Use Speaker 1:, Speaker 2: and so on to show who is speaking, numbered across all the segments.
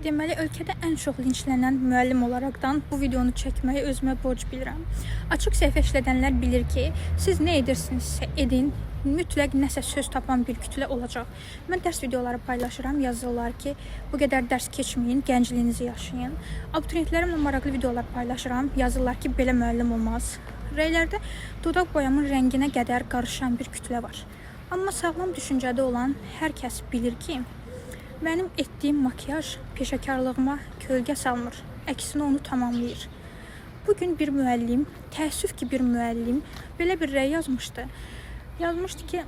Speaker 1: Deməli, ölkədə ən çox linçlənən müəllim olaraqdan bu videonu çəkməyi özümə borc bilirəm. Açıq səhifə işlədənlər bilir ki, siz nə edirsinizsə edin, mütləq nəsə söz tapan bir kütlə olacaq. Mən dərs videoları paylaşıram, yazırlar ki, bu qədər dərs keçməyin, gəncliyinizi yaşayın. Abituriyentlərimlə maraqlı videolar paylaşıram, yazırlar ki, belə müəllim olmaz. Rəylərdə dodaq boyamın rənginə qədər qarışan bir kütlə var. Amma sağlam düşüncədə olan hər kəs bilir ki, mənim etdiyim makyaj peşəkarlığıma kölgə salmır, əksinə onu tamamlayır. Bugün bir müəllim, təəssüf ki bir müəllim belə bir rəy yazmışdı. Yazmışdı ki,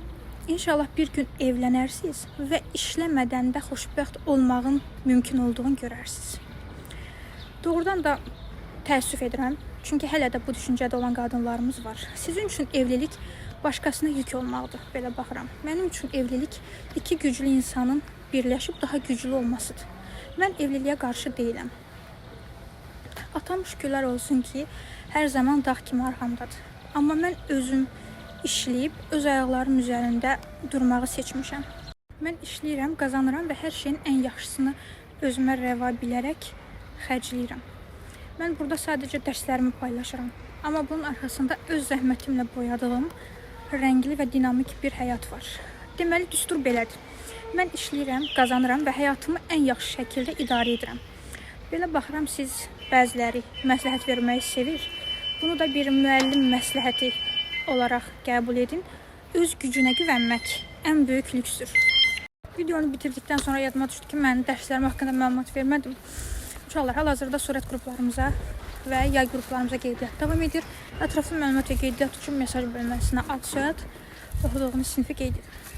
Speaker 1: inşallah bir gün evlənərsiniz və işləmədən də xoşbəxt olmağın mümkün olduğunu görərsiniz. Doğrudan da təəssüf edirəm, çünki hələ də bu düşüncədə olan qadınlarımız var. Sizin üçün evlilik başqasına yük olmaqdır, belə baxıram. Mənim üçün evlilik iki güclü insanın birləşib daha güclü olmasıdır. Mən evliliyə qarşı deyiləm. Atam şükürlər olsun ki, hər zaman dağ kimi arxamdadır. Amma mən özüm işləyib, öz ayaqlarım üzərində durmağı seçmişəm. Mən işləyirəm, qazanıram və hər şeyin ən yaxşısını özümə rəva bilərək xərcləyirəm. Mən burada sadəcə dərslərimi paylaşıram. Amma bunun arxasında öz zəhmətimlə boyadığım rəngli və dinamik bir həyat var. Deməli, düstur belədir. Mən işləyirəm, qazanıram və həyatımı ən yaxşı şəkildə idarə edirəm. Belə baxıram, siz bəziləri məsləhət verməyi sevir. Bunu da bir müəllim məsləhəti olaraq qəbul edin. Öz gücünə güvənmək ən böyük lüksdür. Videonu bitirdikdən sonra yadıma düşdü ki, mən dərslərim haqqında məlumat vermədim. Uşaqlar hal-hazırda surət qruplarımıza və yay qruplarımıza qeydiyyat davam edir. Ətraflı məlumat və qeydiyyat üçün mesaj bölməsinə ad, soyad, oxuduğunuz sinifi qeyd edin.